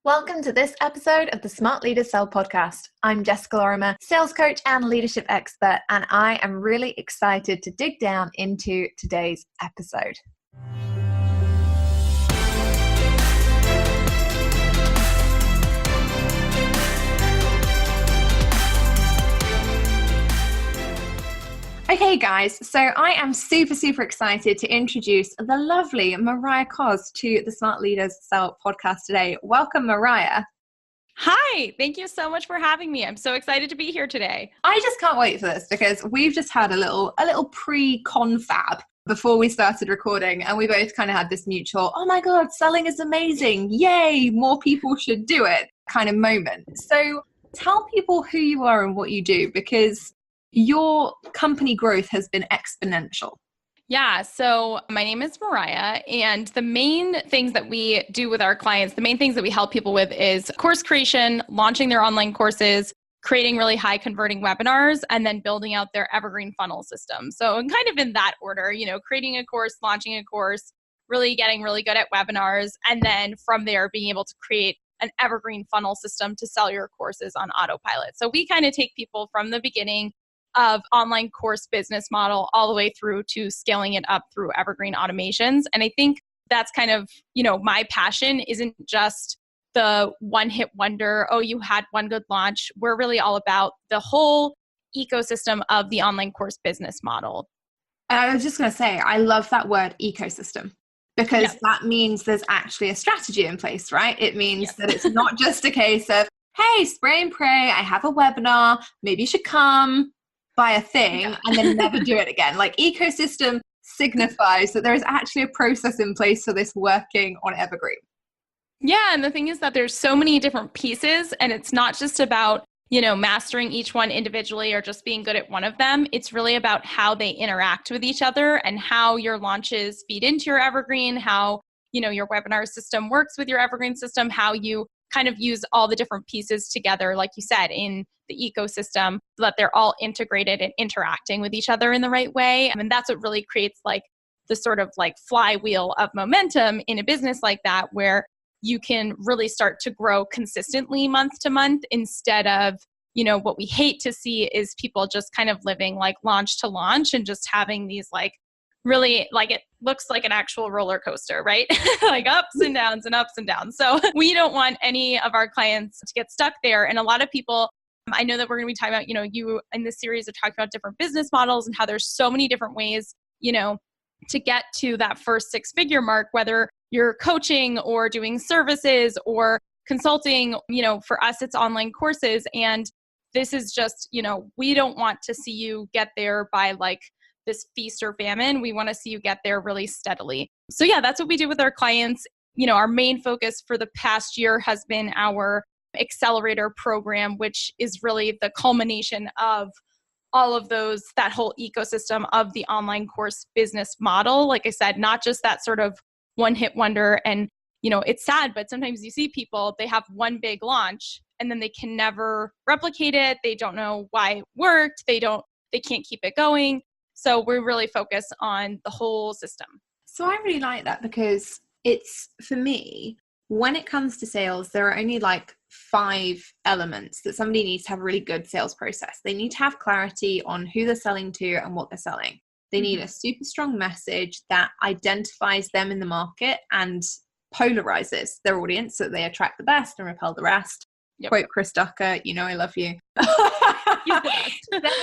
Welcome to this episode of the Smart Leaders Sell podcast. I'm Jessica Lorimer, sales coach and leadership expert, and I am really excited to dig down into today's episode. Okay guys, so I am super excited to introduce the lovely Mariah Coz to the Smart Leaders Sell podcast today. Welcome, Mariah. Hi, thank you so much for having me. I'm so excited to be here today. I just can't wait for this because we've just had a little pre-confab before we started recording, and we both kind of had this mutual, oh my God, selling is amazing. Yay, more people should do it kind of moment. So tell people who you are and what you do, because your company growth has been exponential. Yeah, so my name is Mariah, and the main things that we do with our clients, the main things that we help people with is course creation, launching their online courses, creating really high converting webinars, and then building out their evergreen funnel system. So kind of in that order, creating a course, launching a course, really getting really good at webinars, and then from there being able to create an evergreen funnel system to sell your courses on autopilot. So we kind of take people from the beginning of online course business model all the way through to scaling it up through evergreen automations. And I think that's kind of, my passion isn't just the one hit wonder, oh, you had one good launch. We're really all about the whole ecosystem of the online course business model. I was just going to say, I love that word ecosystem, because that means there's actually a strategy in place, right? It means that it's not just a case of, hey, spray and pray, I have a webinar, maybe you should come, buy a thing, and then never do it again. Like, ecosystem signifies that there is actually a process in place for this working on evergreen. Yeah, and the thing is that there's so many different pieces, and it's not just about, mastering each one individually or just being good at one of them. It's really about how they interact with each other and how your launches feed into your evergreen, how, your webinar system works with your evergreen system, how you kind of use all the different pieces together, like you said, in the ecosystem, so that they're all integrated and interacting with each other in the right way. And that's what really creates like the sort of like flywheel of momentum in a business like that, where you can really start to grow consistently month to month, instead of, what we hate to see is people just kind of living like launch to launch and just having these like really, like, it looks like an actual roller coaster, right? Like ups and downs and ups and downs. So we don't want any of our clients to get stuck there. And a lot of people, I know that we're going to be talking about, you in this series are talking about different business models and how there's so many different ways, to get to that first six-figure mark, whether you're coaching or doing services or consulting. For us, it's online courses. And this is just, we don't want to see you get there by like this feast or famine. We want to see you get there really steadily. So yeah, that's what we do with our clients. Our main focus for the past year has been our accelerator program, which is really the culmination of all of those, that whole ecosystem of the online course business model. Like I said, not just that sort of one hit wonder. And, it's sad, but sometimes you see people, they have one big launch and then they can never replicate it. They don't know why it worked. They can't keep it going. So we really focus on the whole system. So I really like that, because it's, for me, when it comes to sales, there are only like 5 elements that somebody needs to have a really good sales process. They need to have clarity on who they're selling to and what they're selling. They need a super strong message that identifies them in the market and polarizes their audience so that they attract the best and repel the rest. Yep. Quote Chris Ducker, I love you. Then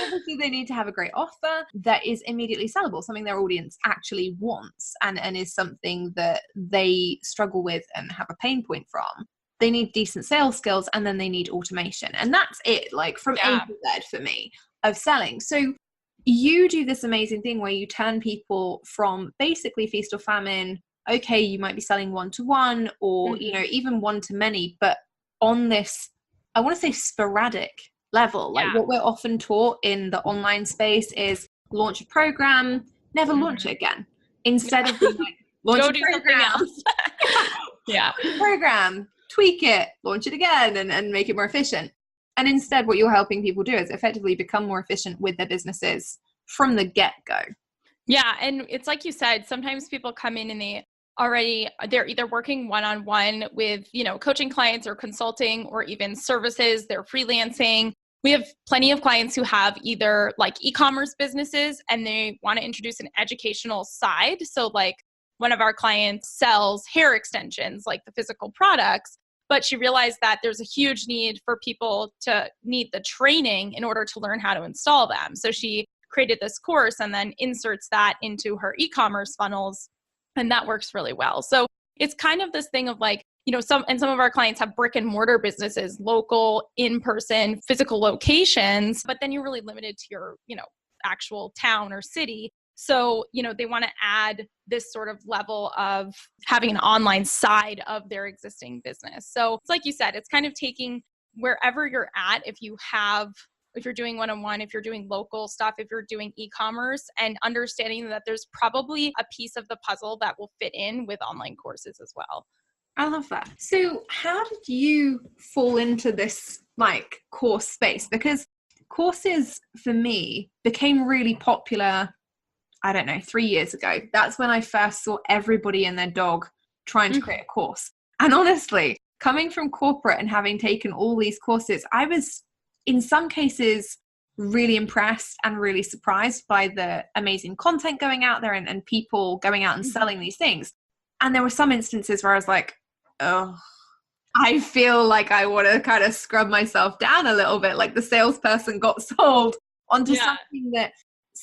obviously they need to have a great offer that is immediately sellable, something their audience actually wants and is something that they struggle with and have a pain point from. They need decent sales skills, and then they need automation. And that's it, like from A to Z for me of selling. So you do this amazing thing where you turn people from basically feast or famine. Okay, you might be selling one-to-one or, even one-to-many, but on this, I want to say sporadic level. Like what we're often taught in the online space is launch a program, never launch it again. Instead of being like, launch a program. Program, tweak it, launch it again, and make it more efficient. And instead, what you're helping people do is effectively become more efficient with their businesses from the get-go. Yeah. And it's like you said, sometimes people come in and already, they're either working one-on-one with, coaching clients or consulting or even services, they're freelancing. We have plenty of clients who have either like e-commerce businesses and they want to introduce an educational side. So like one of our clients sells hair extensions, like the physical products, but she realized that there's a huge need for people to need the training in order to learn how to install them. So she created this course and then inserts that into her e-commerce funnels. And that works really well. So it's kind of this thing of like, some of our clients have brick and mortar businesses, local, in-person, physical locations, but then you're really limited to your, actual town or city. So, they want to add this sort of level of having an online side of their existing business. So it's like you said, it's kind of taking wherever you're at, if you're doing one-on-one, if you're doing local stuff, if you're doing e-commerce, and understanding that there's probably a piece of the puzzle that will fit in with online courses as well. I love that. So how did you fall into this like course space? Because courses for me became really popular, I don't know, 3 years ago. That's when I first saw everybody and their dog trying to create a course. And honestly, coming from corporate and having taken all these courses, I was in some cases really impressed and really surprised by the amazing content going out there and people going out and selling these things. And there were some instances where I was like, oh, I feel like I want to kind of scrub myself down a little bit. Like the salesperson got sold onto something that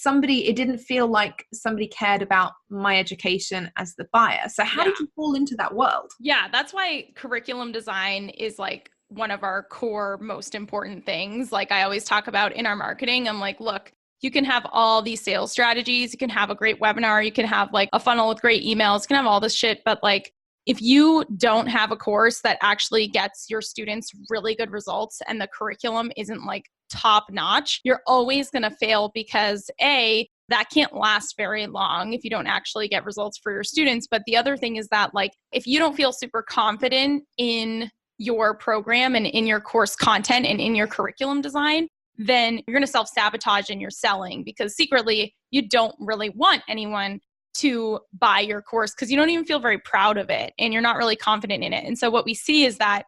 it didn't feel like somebody cared about my education as the buyer. So how did you fall into that world? Yeah, that's why curriculum design is like one of our core most important things. Like I always talk about in our marketing, I'm like, look, you can have all these sales strategies, you can have a great webinar, you can have like a funnel with great emails, you can have all this shit, but like if you don't have a course that actually gets your students really good results and the curriculum isn't like top notch, you're always going to fail because that can't last very long if you don't actually get results for your students. But the other thing is that like if you don't feel super confident in your program and in your course content and in your curriculum design, then you're going to self-sabotage in your selling because secretly you don't really want anyone to buy your course because you don't even feel very proud of it and you're not really confident in it. And so what we see is that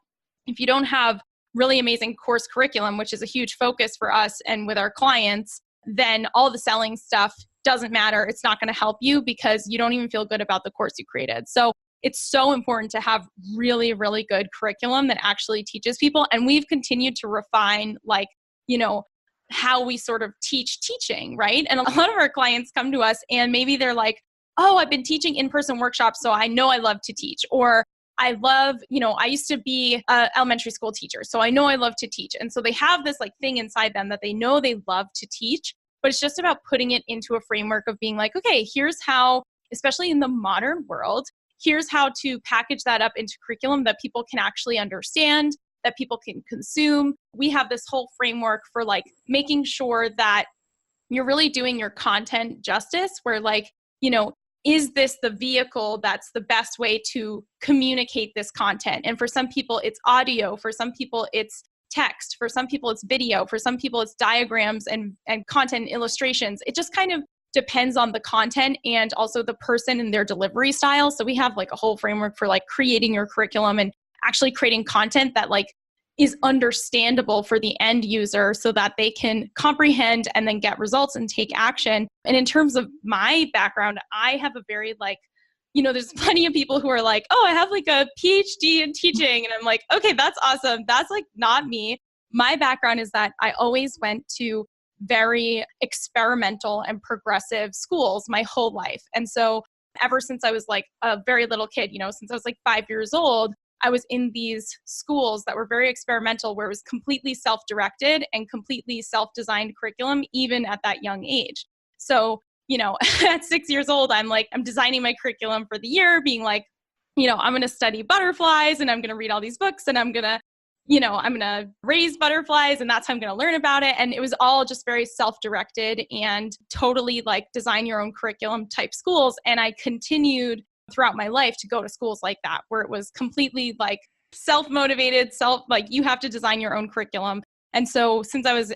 if you don't have really amazing course curriculum, which is a huge focus for us and with our clients, then all the selling stuff doesn't matter. It's not going to help you because you don't even feel good about the course you created. So it's so important to have really, really good curriculum that actually teaches people. And we've continued to refine how we sort of teach teaching, right? And a lot of our clients come to us and maybe they're like, oh, I've been teaching in-person workshops, so I know I love to teach. Or I love, I used to be an elementary school teacher, so I know I love to teach. And so they have this like thing inside them that they know they love to teach, but it's just about putting it into a framework of being like, okay, here's how, especially in the modern world, here's how to package that up into curriculum that people can actually understand, that people can consume. We have this whole framework for like making sure that you're really doing your content justice where like, is this the vehicle that's the best way to communicate this content? And for some people, it's audio. For some people, it's text. For some people, it's video. For some people, it's diagrams and content and illustrations. It just kind of depends on the content and also the person and their delivery style. So we have like a whole framework for like creating your curriculum and actually creating content that like is understandable for the end user so that they can comprehend and then get results and take action. And in terms of my background, I have a very like, there's plenty of people who are like, oh, I have like a PhD in teaching. And I'm like, okay, that's awesome. That's like not me. My background is that I always went to very experimental and progressive schools my whole life. And so ever since I was like a very little kid, since I was like 5 years old, I was in these schools that were very experimental, where it was completely self-directed and completely self-designed curriculum, even at that young age. So, at 6 years old, I'm designing my curriculum for the year, being like, I'm going to study butterflies and I'm going to read all these books and I'm going to raise butterflies and that's how I'm going to learn about it. And it was all just very self-directed and totally like design your own curriculum type schools. And I continued throughout my life to go to schools like that, where it was completely like self-motivated, like you have to design your own curriculum. And so since I was,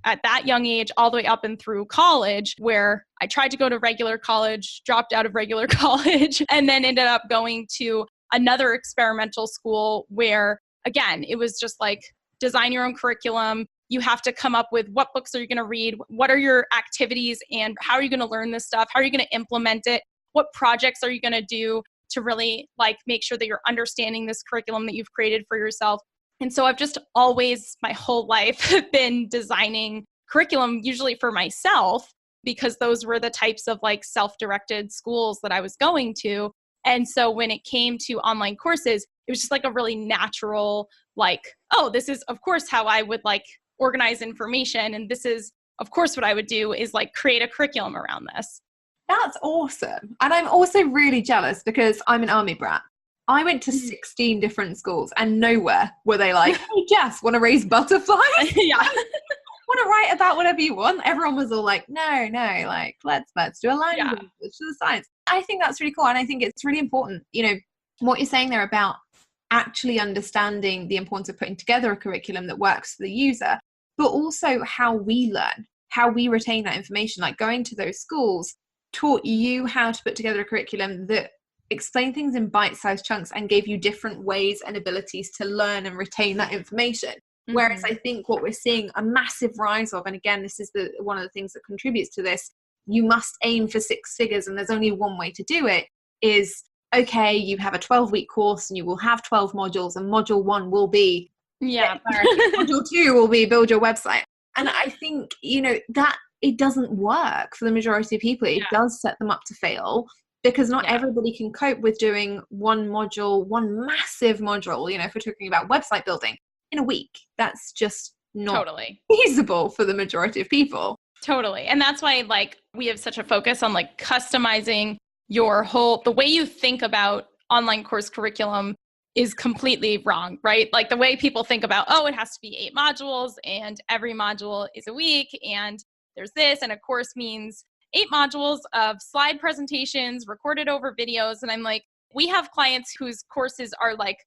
at that young age all the way up and through college, where I tried to go to regular college, dropped out of regular college, and then ended up going to another experimental school where, again, it was just like design your own curriculum. You have to come up with what books are you going to read? What are your activities and how are you going to learn this stuff? How are you going to implement it? What projects are you going to do to really like make sure that you're understanding this curriculum that you've created for yourself? And so I've just always, my whole life, been designing curriculum, usually for myself, because those were the types of like self-directed schools that I was going to. And so when it came to online courses, it was just like a really natural, like, oh, this is of course how I would like organize information. And this is of course what I would do is like create a curriculum around this. That's awesome. And I'm also really jealous because I'm an army brat. I went to 16 different schools and nowhere were they like, hey, Jess, want to raise butterflies? Yeah. Want to write about whatever you want? Everyone was all like, no, like, let's do a language, let's do the science. I think that's really cool. And I think it's really important, you know, what you're saying there about actually understanding the importance of putting together a curriculum that works for the user, but also how we learn, how we retain that information. Like going to those schools taught you how to put together a curriculum that explained things in bite-sized chunks and gave you different ways and abilities to learn and retain that information. Mm-hmm. Whereas I think what we're seeing a massive rise of, and again, this is one of the things that contributes to this, you must aim for 6 figures and there's only one way to do it, is, okay, you have a 12-week course and you will have 12 modules and module 1 will be module 2 will be build your website. And I think, you know, that it doesn't work for the majority of people. It does set them up to fail because not everybody can cope with doing one massive module, you know, if we're talking about website building in a week. That's just not feasible for the majority of people. Totally. And that's why like we have such a focus on like customizing your whole, the way you think about online course curriculum is completely wrong, right? Like the way people think about, oh, it has to be 8 modules and every module is a week and there's this, and a course means 8 modules of slide presentations recorded over videos. And I'm like, we have clients whose courses are like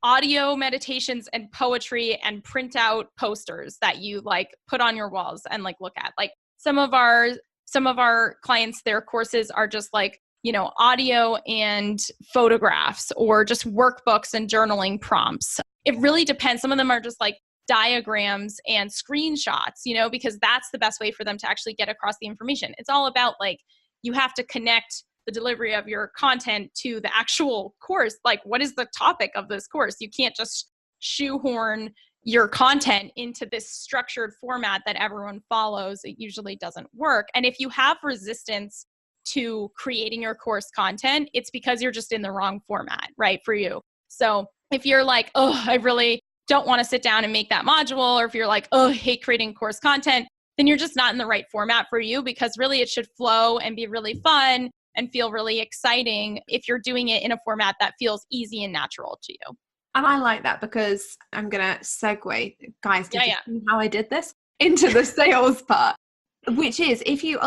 audio meditations and poetry and print out posters that you like put on your walls and like look at. Like some of our clients, their courses are just like, you know, audio and photographs or just workbooks and journaling prompts. It really depends. Some of them are just like diagrams and screenshots, you know, because that's the best way for them to actually get across the information. It's all about like, you have to connect the delivery of your content to the actual course. Like, what is the topic of this course? You can't just shoehorn your content into this structured format that everyone follows. It usually doesn't work. And if you have resistance to creating your course content, it's because you're just in the wrong format, right, for you. So if you're like, oh, I really don't want to sit down and make that module, or if you're like, oh, I hate creating course content, then you're just not in the right format for you, because really it should flow and be really fun and feel really exciting if you're doing it in a format that feels easy and natural to you. And I like that because I'm going to segue, guys, to see how I did this into the sales part, which is if you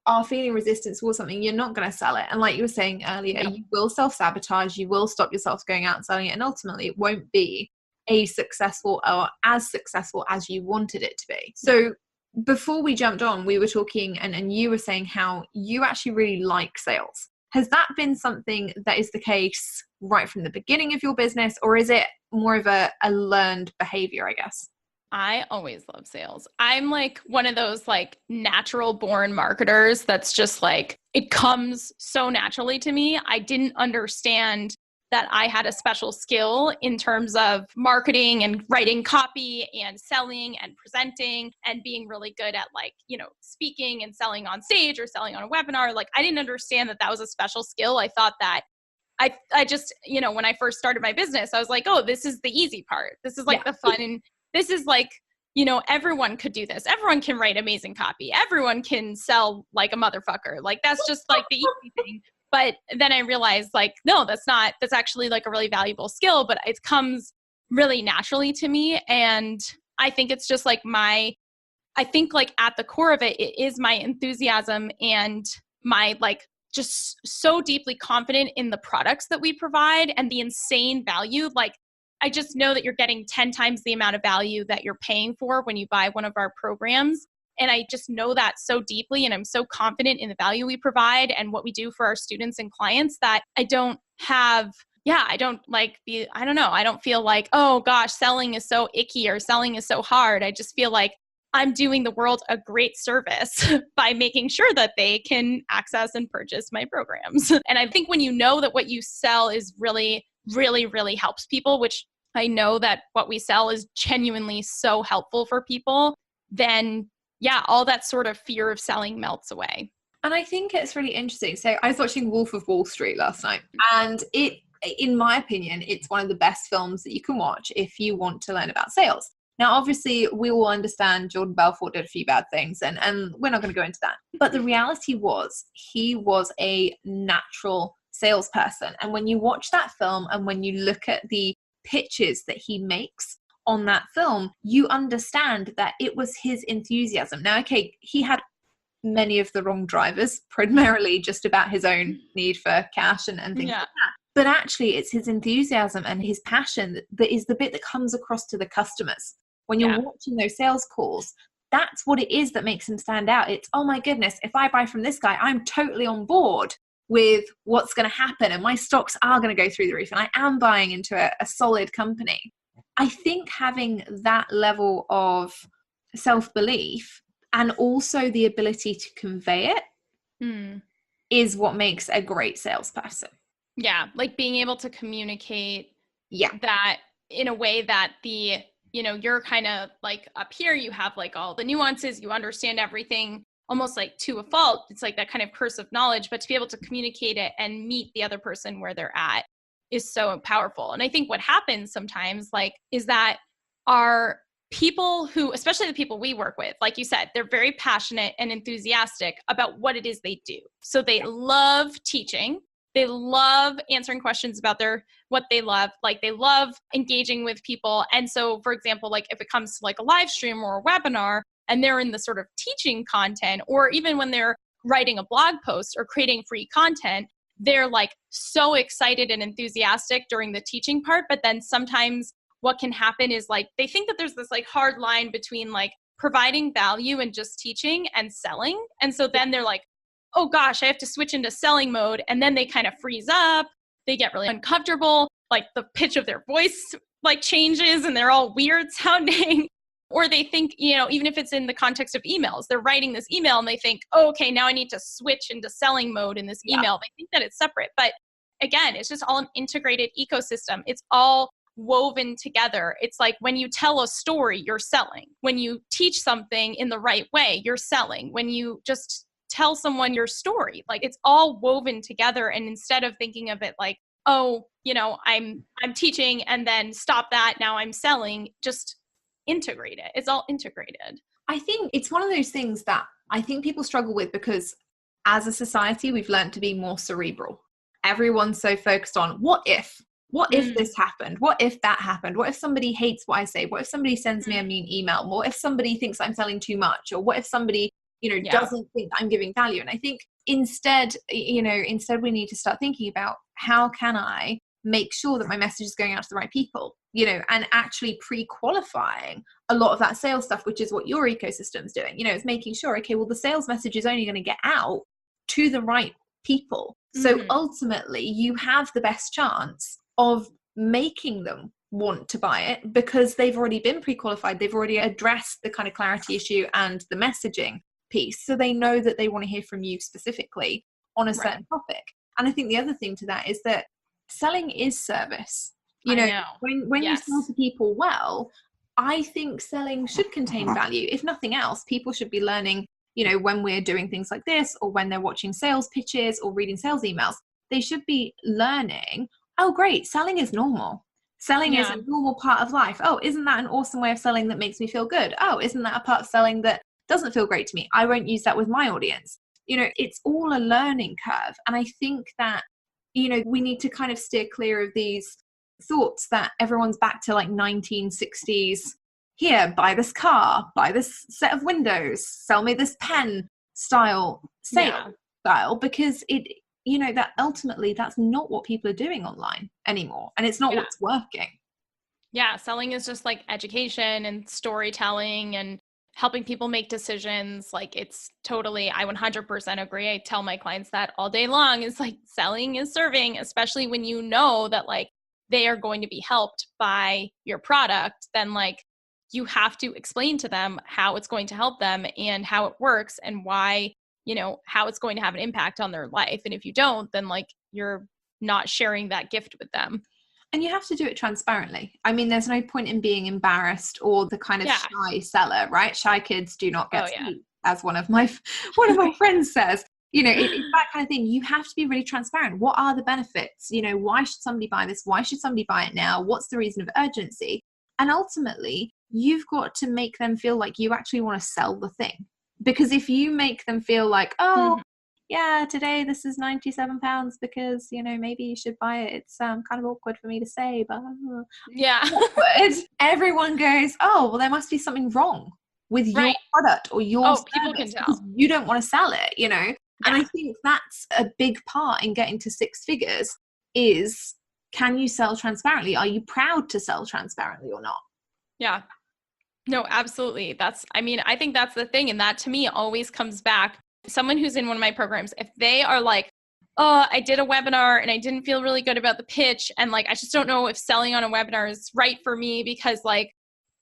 are feeling resistance towards something, you're not going to sell it. And like you were saying earlier, you will self-sabotage, you will stop yourself going out and selling it. And ultimately it won't be as successful as you wanted it to be. So before we jumped on, we were talking and you were saying how you actually really like sales. Has that been something that is the case right from the beginning of your business, or is it more of a learned behavior, I guess? I always love sales. I'm like one of those like natural born marketers that's just like, it comes so naturally to me. I didn't understand that I had a special skill in terms of marketing and writing copy and selling and presenting and being really good at like, you know, speaking and selling on stage or selling on a webinar. Like I didn't understand that that was a special skill. I thought that I just, you know, when I first started my business, I was like, oh, this is the easy part. This is like the fun. And this is like, you know, everyone could do this. Everyone can write amazing copy. Everyone can sell like a motherfucker. Like that's just like the easy thing. But then I realized like, no, that's actually like a really valuable skill, but it comes really naturally to me. And I think it's just like I think like at the core of it, it is my enthusiasm and my like just so deeply confident in the products that we provide and the insane value. Like I just know that you're getting 10 times the amount of value that you're paying for when you buy one of our programs. And I just know that so deeply. And I'm so confident in the value we provide and what we do for our students and clients that I don't have, I don't feel like, oh gosh, selling is so icky or selling is so hard. I just feel like I'm doing the world a great service by making sure that they can access and purchase my programs. And I think when you know that what you sell is really, really, really helps people, which I know that what we sell is genuinely so helpful for people, then all that sort of fear of selling melts away. And I think it's really interesting. So I was watching Wolf of Wall Street last night, and in my opinion, it's one of the best films that you can watch if you want to learn about sales. Now, obviously, we all understand Jordan Belfort did a few bad things, and we're not going to go into that. But the reality was he was a natural salesperson. And when you watch that film and when you look at the pitches that he makes on that film, you understand that it was his enthusiasm. Now, okay, he had many of the wrong drivers, primarily just about his own need for cash and things like that. But actually, it's his enthusiasm and his passion that is the bit that comes across to the customers. When you're watching those sales calls, that's what it is that makes him stand out. It's, oh my goodness, if I buy from this guy, I'm totally on board with what's going to happen and my stocks are going to go through the roof and I am buying into a solid company. I think having that level of self-belief and also the ability to convey it is what makes a great salesperson. Yeah, like being able to communicate that in a way that you're kind of like up here, you have like all the nuances, you understand everything almost like to a fault. It's like that kind of curse of knowledge, but to be able to communicate it and meet the other person where they're at is so powerful. And I think what happens sometimes is that our people who, especially the people we work with, like you said, they're very passionate and enthusiastic about what it is they do. So they love teaching. They love answering questions about what they love. Like they love engaging with people. And so, for example, like if it comes to like a live stream or a webinar and they're in the sort of teaching content, or even when they're writing a blog post or creating free content, they're like so excited and enthusiastic during the teaching part. But then sometimes what can happen is like, they think that there's this like hard line between like providing value and just teaching and selling. And so then they're like, oh gosh, I have to switch into selling mode. And then they kind of freeze up. They get really uncomfortable. Like the pitch of their voice like changes and they're all weird sounding. Or they think, even if it's in the context of emails, they're writing this email and they think, oh, okay, now I need to switch into selling mode in this email. They think that it's separate. But again, it's just all an integrated ecosystem. It's all woven together. It's like when you tell a story, you're selling. When you teach something in the right way, you're selling. When you just tell someone your story, like it's all woven together. And instead of thinking of it like, oh, I'm teaching and then stop that, now I'm selling, just integrate it. It's all integrated. I think it's one of those things that I think people struggle with because as a society, we've learned to be more cerebral. Everyone's so focused on what if this happened? What if that happened? What if somebody hates what I say? What if somebody sends me a mean email? What if somebody thinks I'm selling too much? Or what if somebody, doesn't think I'm giving value? And I think instead we need to start thinking about how can I make sure that my message is going out to the right people, and actually pre-qualifying a lot of that sales stuff, which is what your ecosystem's doing. It's making sure, okay, well, the sales message is only going to get out to the right people. So ultimately you have the best chance of making them want to buy it because they've already been pre-qualified. They've already addressed the kind of clarity issue and the messaging piece. So they know that they want to hear from you specifically on a certain topic. And I think the other thing to that is that selling is service. When you sell to people well, I think selling should contain value. If nothing else, people should be learning, when we're doing things like this or when they're watching sales pitches or reading sales emails, they should be learning, oh, great, selling is normal. Selling is a normal part of life. Oh, isn't that an awesome way of selling that makes me feel good? Oh, isn't that a part of selling that doesn't feel great to me? I won't use that with my audience. It's all a learning curve. And I think that, we need to kind of steer clear of these thoughts that everyone's back to like 1960s. Here, buy this car, buy this set of windows, sell me this pen style style, because that ultimately that's not what people are doing online anymore. And it's not what's working. Yeah, selling is just like education and storytelling and helping people make decisions. Like it's totally, I 100% agree. I tell my clients that all day long is like selling is serving, especially when you know that like they are going to be helped by your product, then like you have to explain to them how it's going to help them and how it works and why, how it's going to have an impact on their life. And if you don't, then like you're not sharing that gift with them. And you have to do it transparently. I mean, there's no point in being embarrassed or the kind of shy seller, right? Shy kids do not get sleep, as one of my friends says. It's that kind of thing. You have to be really transparent. What are the benefits? Why should somebody buy this? Why should somebody buy it now? What's the reason of urgency? And ultimately, you've got to make them feel like you actually want to sell the thing. Because if you make them feel like, yeah, today this is £97 because, maybe you should buy it. It's kind of awkward for me to say, but everyone goes, oh, well, there must be something wrong with your product or your service. People can tell. You don't want to sell it, And I think that's a big part in getting to six figures is, can you sell transparently? Are you proud to sell transparently or not? Yeah. No, absolutely. I think that's the thing. And that to me always comes back. Someone who's in one of my programs, if they are like, oh, I did a webinar and I didn't feel really good about the pitch. And like, I just don't know if selling on a webinar is right for me because like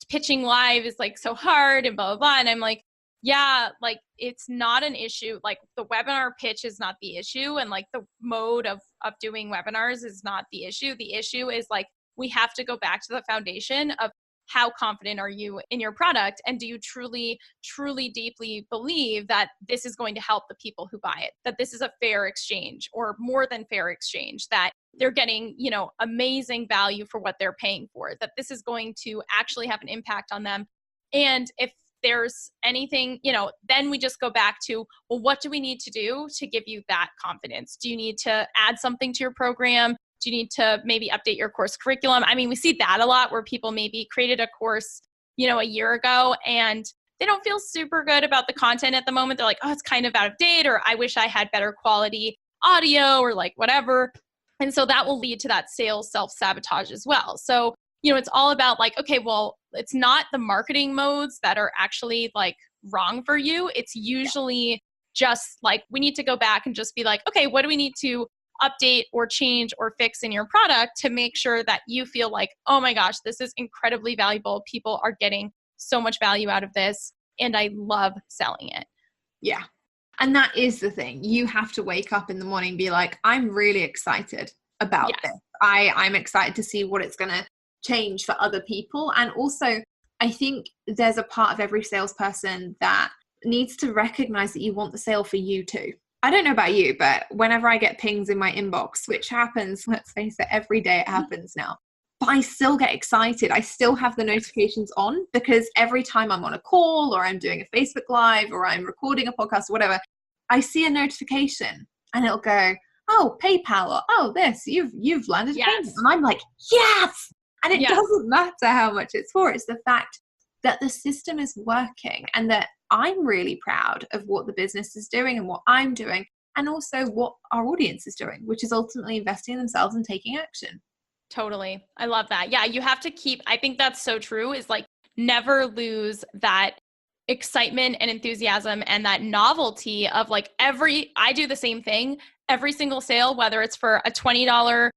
pitching live is like so hard and blah, blah, blah. And I'm like, yeah, like it's not an issue. Like the webinar pitch is not the issue. And like the mode of doing webinars is not the issue. The issue is like, we have to go back to the foundation of how confident are you in your product? And do you truly, truly deeply believe that this is going to help the people who buy it, that this is a fair exchange or more than fair exchange, that they're getting, amazing value for what they're paying for, that this is going to actually have an impact on them. And if there's anything, then we just go back to, well, what do we need to do to give you that confidence? Do you need to add something to your program? Do you need to maybe update your course curriculum? I mean, we see that a lot where people maybe created a course, a year ago and they don't feel super good about the content at the moment. They're like, oh, it's kind of out of date, or I wish I had better quality audio or like whatever. And so that will lead to that sales self-sabotage as well. So, it's all about like, okay, well, it's not the marketing modes that are actually like wrong for you. It's usually just like, we need to go back and just be like, okay, what do we need to update or change or fix in your product to make sure that you feel like, oh my gosh, this is incredibly valuable. People are getting so much value out of this and I love selling it. Yeah. And that is the thing. You have to wake up in the morning and be like, I'm really excited about this. I'm excited to see what it's going to change for other people. And also, I think there's a part of every salesperson that needs to recognize that you want the sale for you too. I don't know about you, but whenever I get pings in my inbox, which happens, let's face it, every day it happens now, but I still get excited. I still have the notifications on because every time I'm on a call or I'm doing a Facebook Live or I'm recording a podcast or whatever, I see a notification and it'll go, oh, PayPal, or oh, this, you've landed a payment. And I'm like, yes! And it doesn't matter how much it's for. It's the fact that the system is working and that I'm really proud of what the business is doing and what I'm doing, and also what our audience is doing, which is ultimately investing in themselves and taking action. Totally. I love that. Yeah, you have to I think that's so true, is like never lose that excitement and enthusiasm and that novelty of like I do the same thing every single sale, whether it's for a $20,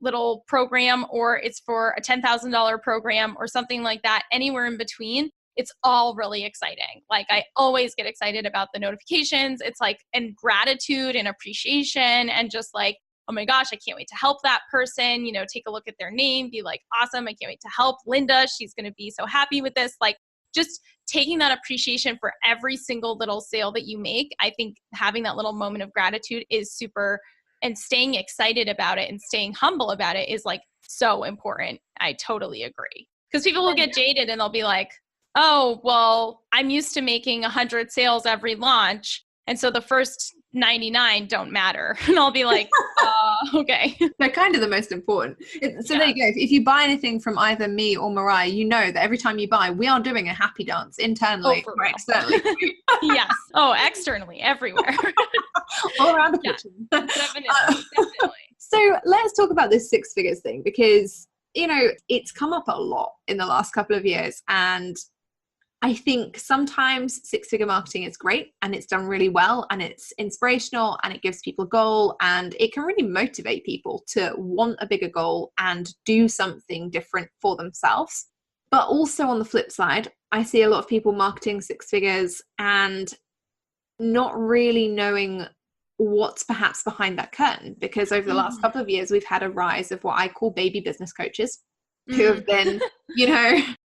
little program or it's for a $10,000 program or something like that, anywhere in between. It's all really exciting. Like I always get excited about the notifications. It's like, and gratitude and appreciation and just like, oh my gosh, I can't wait to help that person, take a look at their name, be like, awesome. I can't wait to help Linda. She's going to be so happy with this. Like just taking that appreciation for every single little sale that you make. I think having that little moment of gratitude is super, and staying excited about it and staying humble about it is like so important. I totally agree. Because people will get jaded and they'll be like, oh, well, I'm used to making 100 sales every launch. And so the first 99 don't matter. And I'll be like, okay. They're kind of the most important. So there you go. If you buy anything from either me or Mariah, you know that every time you buy, we are doing a happy dance internally or externally. Yes. Oh, externally, everywhere. All around the kitchen. Definitely. So let's talk about this six figures thing, because it's come up a lot in the last couple of years. And I think sometimes six-figure marketing is great and it's done really well and it's inspirational and it gives people a goal and it can really motivate people to want a bigger goal and do something different for themselves. But also on the flip side, I see a lot of people marketing six figures and not really knowing what's perhaps behind that curtain, because over the last couple of years, we've had a rise of what I call baby business coaches who have been,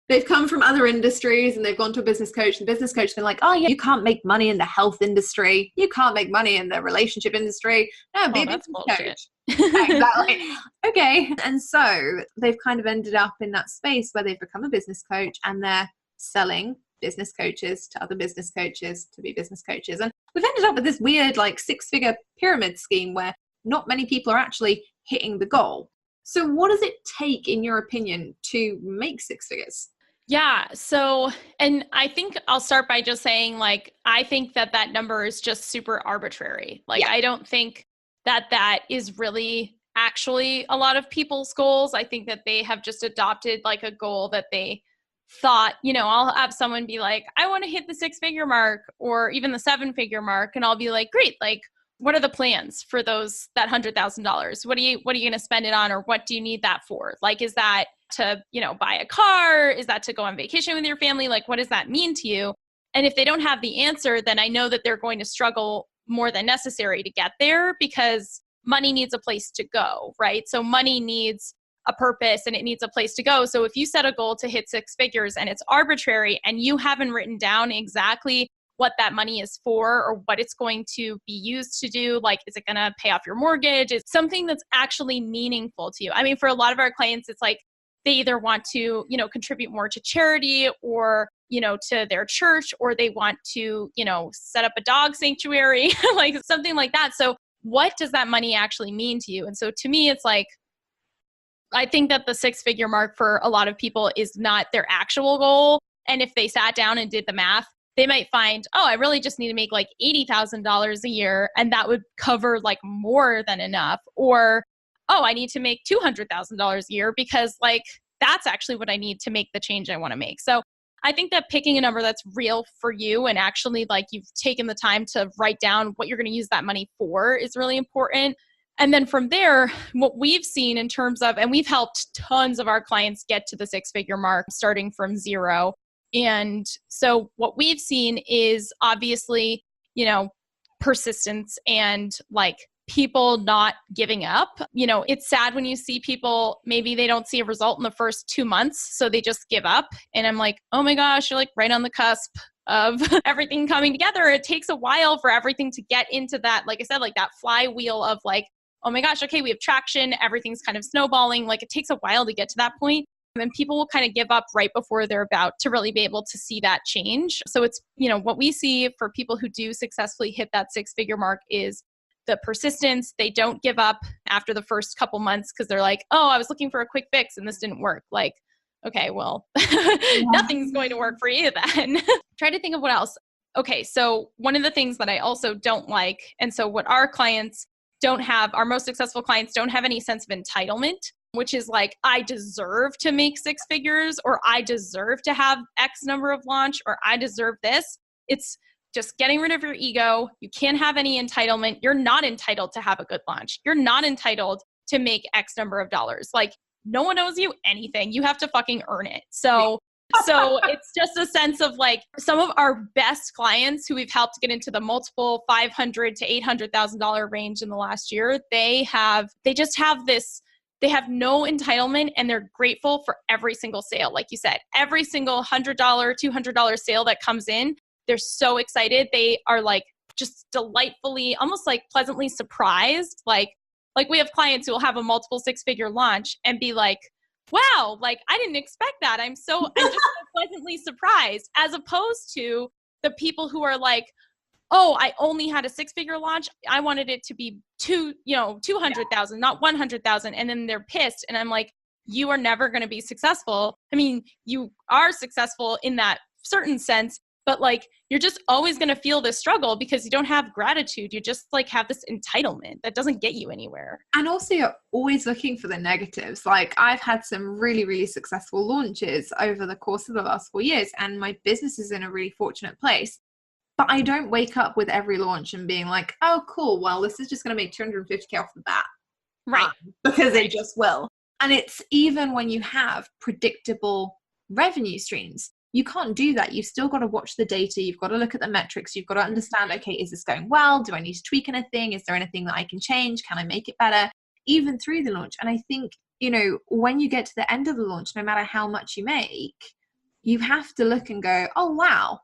they've come from other industries and they've gone to a business coach, and the business coach has been like, oh yeah, you can't make money in the health industry. You can't make money in the relationship industry. No, be a business coach. Exactly. Okay. And so they've kind of ended up in that space where they've become a business coach and they're selling business coaches to other business coaches to be business coaches. And we've ended up with this weird like six-figure pyramid scheme where not many people are actually hitting the goal. So what does it take, in your opinion, to make six figures? Yeah. So, and I think I'll start by just saying, like, I think that number is just super arbitrary. Like, I don't think that is really actually a lot of people's goals. I think that they have just adopted like a goal that they thought, I'll have someone be like, I want to hit the 6-figure mark or even the 7-figure mark. And I'll be like, great. Like, what are the plans for that $100,000? What are you going to spend it on? Or what do you need that for? Like, is that to, buy a car? Is that to go on vacation with your family? Like, what does that mean to you? And if they don't have the answer, then I know that they're going to struggle more than necessary to get there, because money needs a place to go, right? So money needs a purpose and it needs a place to go. So if you set a goal to hit 6 figures and it's arbitrary and you haven't written down exactly what that money is for or what it's going to be used to do, like, is it going to pay off your mortgage? Is something that's actually meaningful to you? I mean, for a lot of our clients, it's like they either want to, contribute more to charity or, to their church, or they want to, set up a dog sanctuary, like something like that. So what does that money actually mean to you? And so to me, it's like, I think that the 6-figure mark for a lot of people is not their actual goal. And if they sat down and did the math, they might find, oh, I really just need to make like $80,000 a year. And that would cover like more than enough. Or, oh, I need to make $200,000 a year because like, that's actually what I need to make the change I want to make. So I think that picking a number that's real for you and actually like you've taken the time to write down what you're going to use that money for is really important. And then from there, what we've seen in terms of, and we've helped tons of our clients get to the 6-figure mark starting from zero. And so what we've seen is obviously, persistence and like people not giving up. It's sad when you see people, maybe they don't see a result in the first 2 months, so they just give up. And I'm like, oh my gosh, you're like right on the cusp of everything coming together. It takes a while for everything to get into that, like I said, like that flywheel of like, oh my gosh, okay, we have traction, everything's kind of snowballing. Like it takes a while to get to that point. And people will kind of give up right before they're about to really be able to see that change. So it's, what we see for people who do successfully hit that 6-figure mark is the persistence. They don't give up after the first couple months because they're like, oh, I was looking for a quick fix and this didn't work. Like, okay, well, nothing's going to work for you then. Try to think of what else. Okay, so one of the things that I also don't like, and so what our clients don't have, our most successful clients don't have any sense of entitlement, which is like, I deserve to make 6 figures, or I deserve to have X number of launch, or I deserve this. It's just getting rid of your ego. You can't have any entitlement. You're not entitled to have a good launch. You're not entitled to make X number of dollars. Like, no one owes you anything. You have to fucking earn it. So it's just a sense of like, some of our best clients who we've helped get into the multiple $500,000 to $800,000 range in the last year, they just have this, they have no entitlement and they're grateful for every single sale. Like you said, every single $100, $200 sale that comes in, they're so excited. They are like just delightfully, almost like pleasantly surprised. Like we have clients who will have a multiple 6-figure launch and be like, wow, like I didn't expect that. I'm just so pleasantly surprised, as opposed to the people who are like, oh, I only had a 6-figure launch. I wanted it to be 200,000, not 100,000. And then they're pissed. And I'm like, you are never going to be successful. I mean, you are successful in that certain sense, but like, you're just always going to feel this struggle because you don't have gratitude. You just like have this entitlement that doesn't get you anywhere. And also you're always looking for the negatives. Like I've had some really, really successful launches over the course of the last 4 years, and my business is in a really fortunate place. But I don't wake up with every launch and being like, oh, cool, well, this is just going to make 250K off the bat. Right. Because it just will. And it's even when you have predictable revenue streams, you can't do that. You've still got to watch the data. You've got to look at the metrics. You've got to understand, okay, is this going well? Do I need to tweak anything? Is there anything that I can change? Can I make it better? Even through the launch. And I think, you know, when you get to the end of the launch, no matter how much you make, you have to look and go, oh, wow,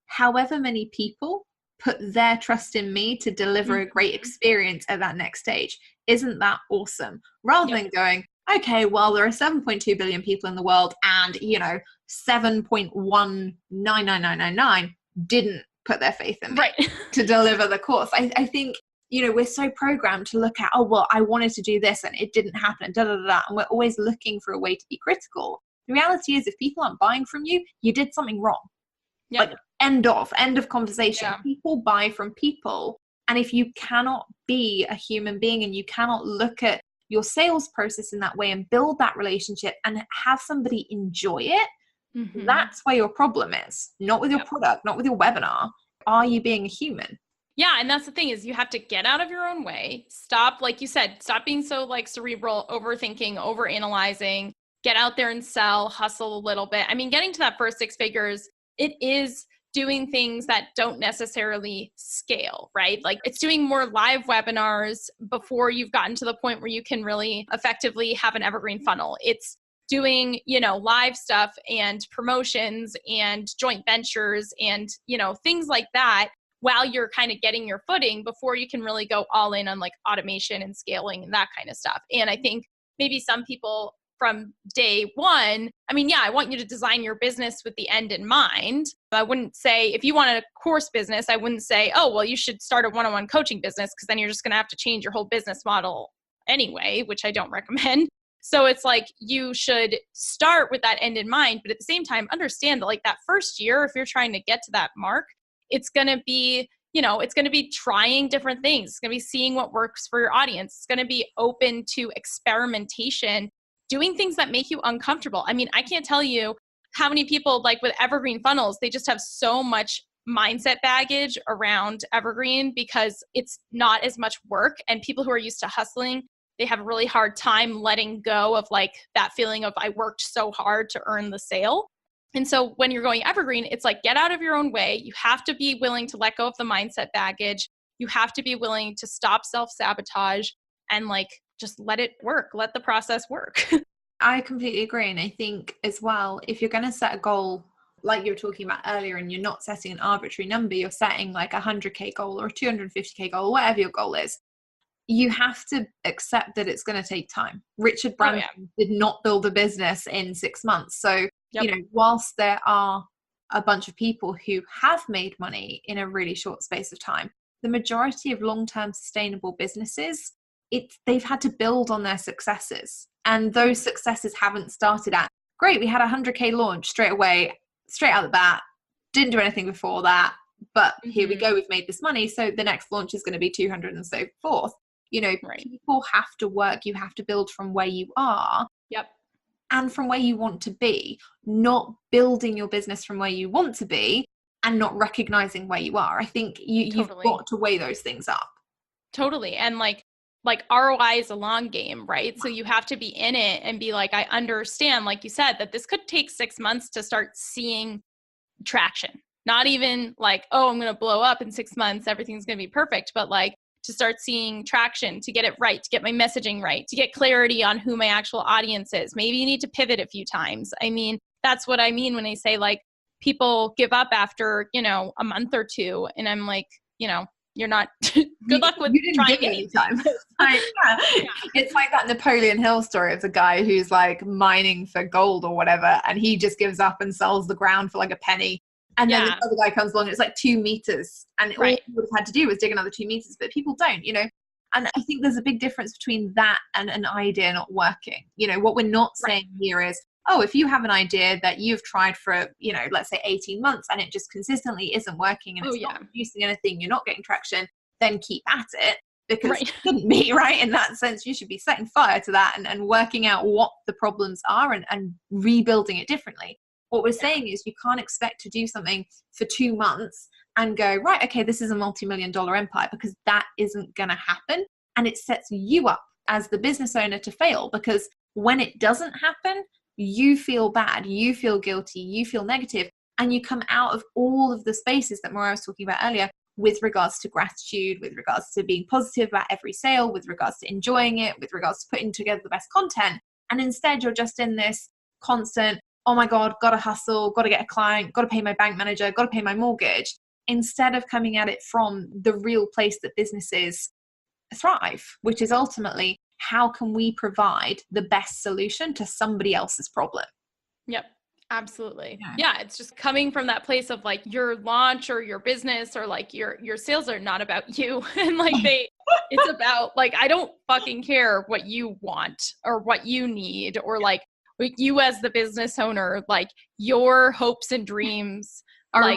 however many people put their trust in me to deliver a great experience at that next stage. Isn't that awesome? Rather than going, okay, well, there are 7.2 billion people in the world and, you know, 7.199999 didn't put their faith in me to deliver the course. I think, you know, we're so programmed to look at, oh, well, I wanted to do this and it didn't happen, and we're always looking for a way to be critical. The reality is, if people aren't buying from you, you did something wrong. Like end of conversation. People buy from people. And if you cannot be a human being and you cannot look at your sales process in that way and build that relationship and have somebody enjoy it, that's where your problem is. Not with your product, not with your webinar. Are you being a human? Yeah. And that's the thing, is you have to get out of your own way. Stop, like you said, stop being so like cerebral, overthinking, overanalyzing, get out there and sell, hustle a little bit. I mean, getting to that first 6 figures, it is doing things that don't necessarily scale, right? Like it's doing more live webinars before you've gotten to the point where you can really effectively have an evergreen funnel. It's doing, you know, live stuff and promotions and joint ventures and, you know, things like that while you're kind of getting your footing before you can really go all in on like automation and scaling and that kind of stuff. And I think maybe some people from day one, I mean, yeah, I want you to design your business with the end in mind. I wouldn't say, if you want a course business, I wouldn't say, oh, well, you should start a one-on-one coaching business, because then you're just going to have to change your whole business model anyway, which I don't recommend. So it's like, you should start with that end in mind, but at the same time, understand that like that first year, if you're trying to get to that mark, it's going to be, you know, it's going to be trying different things. It's going to be seeing what works for your audience. It's going to be open to experimentation, doing things that make you uncomfortable. I mean, I can't tell you how many people like with evergreen funnels, they just have so much mindset baggage around evergreen because it's not as much work, and people who are used to hustling, they have a really hard time letting go of like that feeling of I worked so hard to earn the sale. And so when you're going evergreen, it's like, get out of your own way. You have to be willing to let go of the mindset baggage. You have to be willing to stop self-sabotage and like just let it work. Let the process work. I completely agree. And I think as well, if you're going to set a goal, like you were talking about earlier, and you're not setting an arbitrary number, you're setting like a 100K goal or a 250K goal, whatever your goal is, you have to accept that it's going to take time. Richard Branson did not build a business in 6 months. So, you know, whilst there are a bunch of people who have made money in a really short space of time, the majority of long-term sustainable businesses, they've had to build on their successes. And those successes haven't started at, great, we had a 100K launch straight away, straight out the bat, didn't do anything before that, but here we go, we've made this money, so the next launch is going to be 200 and so forth. You know, people have to work, you have to build from where you are and from where you want to be, not building your business from where you want to be and not recognizing where you are. I think you've got to weigh those things up. Totally. And like ROI is a long game, right? So you have to be in it and be like, I understand, like you said, that this could take 6 months to start seeing traction. Not even like, oh, I'm going to blow up in 6 months, everything's going to be perfect, but like to start seeing traction, to get it right, to get my messaging right, to get clarity on who my actual audience is. Maybe you need to pivot a few times. I mean, that's what I mean when I say like people give up after, you know, a month or two. And I'm like, you know, you're not, good luck with trying any time. It's like that Napoleon Hill story of the guy who's like mining for gold or whatever, and he just gives up and sells the ground for like a penny. And then this other guy comes along and it's like 2 meters. And all he would have had to do was dig another 2 meters. But people don't, you know. And I think there's a big difference between that and an idea not working. You know, what we're not saying here is, oh, if you have an idea that you've tried for, let's say 18 months and it just consistently isn't working and it's not producing anything, you're not getting traction, then keep at it, because it shouldn't be, right? In that sense, you should be setting fire to that and working out what the problems are and rebuilding it differently. What we're saying is you can't expect to do something for 2 months and go, right, okay, this is a multi-million-dollar empire, because that isn't going to happen. And it sets you up as the business owner to fail, because when it doesn't happen, you feel bad, you feel guilty, you feel negative, and you come out of all of the spaces that Mariah was talking about earlier with regards to gratitude, with regards to being positive about every sale, with regards to enjoying it, with regards to putting together the best content. And instead, you're just in this constant, oh my God, got to hustle, got to get a client, got to pay my bank manager, got to pay my mortgage, instead of coming at it from the real place that businesses thrive, which is ultimately, how can we provide the best solution to somebody else's problem? Yep. Absolutely. Yeah. It's just coming from that place of like your launch or your business or like your sales are not about you. And like it's about like, I don't fucking care what you want or what you need, or like you as the business owner, like your hopes and dreams are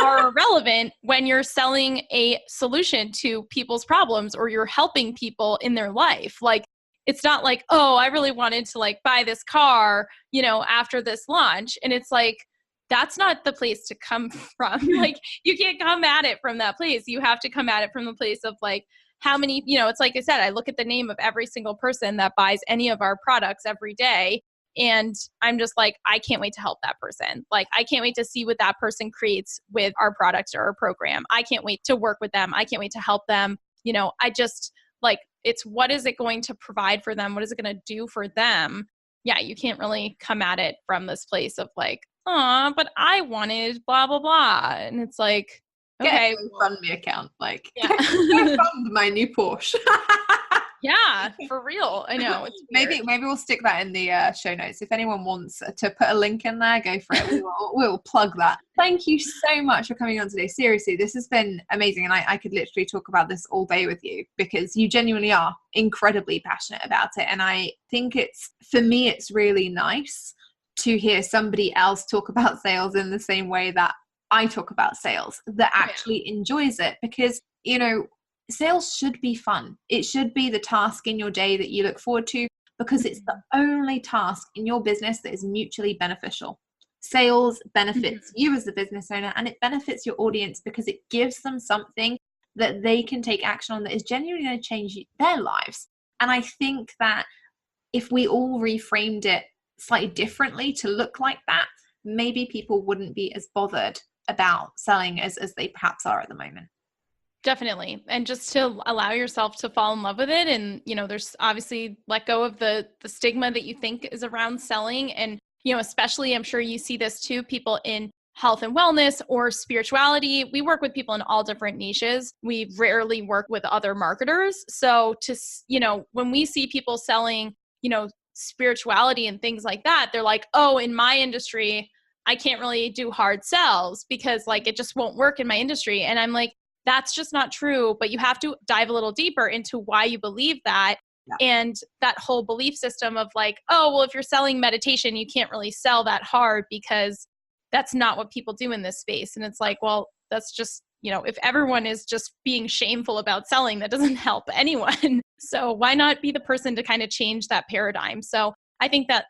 irrelevant when you're selling a solution to people's problems or you're helping people in their life. Like, it's not like, oh, I really wanted to like buy this car, after this launch. And it's like, that's not the place to come from. Like, you can't come at it from that place. You have to come at it from the place of like, how many, it's like I said, I look at the name of every single person that buys any of our products every day. And I'm just like, I can't wait to help that person. Like, I can't wait to see what that person creates with our product or our program. I can't wait to work with them. I can't wait to help them. I just like, it's what is it going to provide for them? What is it going to do for them? Yeah, you can't really come at it from this place of like, oh, but I wanted blah, blah, blah. And it's like, okay. Get a GoFundMe account. Like, go fund my new Porsche. Yeah, for real. I know. It's maybe we'll stick that in the show notes. If anyone wants to put a link in there, go for it. We'll plug that. Thank you so much for coming on today. Seriously, this has been amazing. And I could literally talk about this all day with you, because you genuinely are incredibly passionate about it. And I think for me, it's really nice to hear somebody else talk about sales in the same way that I talk about sales, that actually enjoys it, because, sales should be fun. It should be the task in your day that you look forward to, because it's the only task in your business that is mutually beneficial. Sales benefits you as the business owner, and it benefits your audience because it gives them something that they can take action on that is genuinely going to change their lives. And I think that if we all reframed it slightly differently to look like that, maybe people wouldn't be as bothered about selling as they perhaps are at the moment. Definitely. And just to allow yourself to fall in love with it. And, there's obviously let go of the stigma that you think is around selling. And, especially, I'm sure you see this too, people in health and wellness or spirituality. We work with people in all different niches. We rarely work with other marketers. So when we see people selling, spirituality and things like that, they're like, oh, in my industry, I can't really do hard sells because like, it just won't work in my industry. And I'm like, that's just not true, but you have to dive a little deeper into why you believe that. Yeah. And that whole belief system of like, oh, well, if you're selling meditation, you can't really sell that hard because that's not what people do in this space. And it's like, well, that's just, if everyone is just being shameful about selling, that doesn't help anyone. So why not be the person to kind of change that paradigm? So I think that,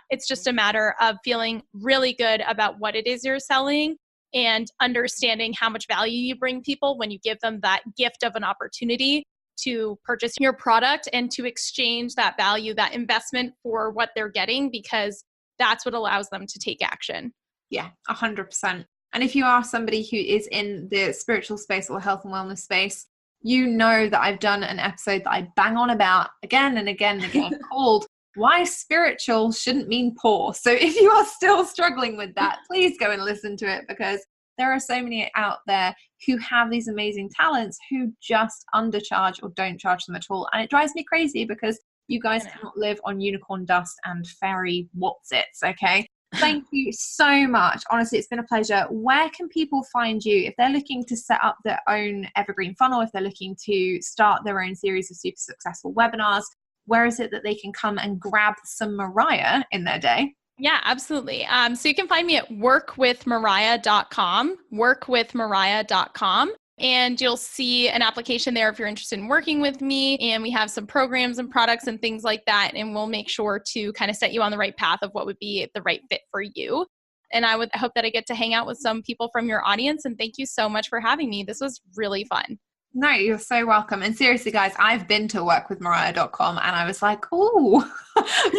it's just a matter of feeling really good about what it is you're selling and understanding how much value you bring people when you give them that gift of an opportunity to purchase your product and to exchange that value, that investment for what they're getting, because that's what allows them to take action. Yeah, 100%. And if you are somebody who is in the spiritual space or health and wellness space, you know that I've done an episode that I bang on about again and again and again called Why Spiritual Shouldn't Mean Poor. So if you are still struggling with that, please go and listen to it, because there are so many out there who have these amazing talents who just undercharge or don't charge them at all. And it drives me crazy, because you guys cannot live on unicorn dust and fairy what's-its, okay? Thank you so much. Honestly, it's been a pleasure. Where can people find you if they're looking to set up their own evergreen funnel, if they're looking to start their own series of super successful webinars? Where is it that they can come and grab some Mariah in their day? Yeah, absolutely. So you can find me at workwithmariah.com, and you'll see an application there if you're interested in working with me. And we have some programs and products and things like that. And we'll make sure to kind of set you on the right path of what would be the right fit for you. And I hope that I get to hang out with some people from your audience. And thank you so much for having me. This was really fun. No, you're so welcome. And seriously, guys, I've been to workwithmariah.com and I was like, oh,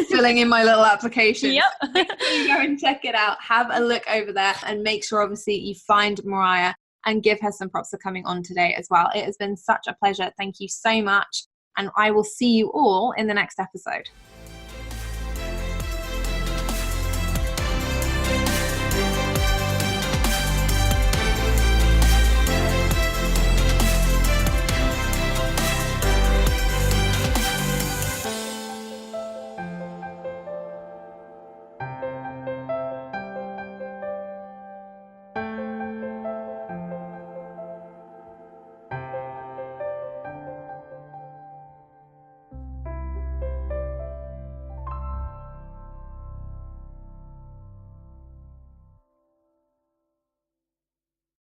filling in my little application. Yep. Make sure you go and check it out. Have a look over there and make sure, obviously, you find Mariah and give her some props for coming on today as well. It has been such a pleasure. Thank you so much. And I will see you all in the next episode.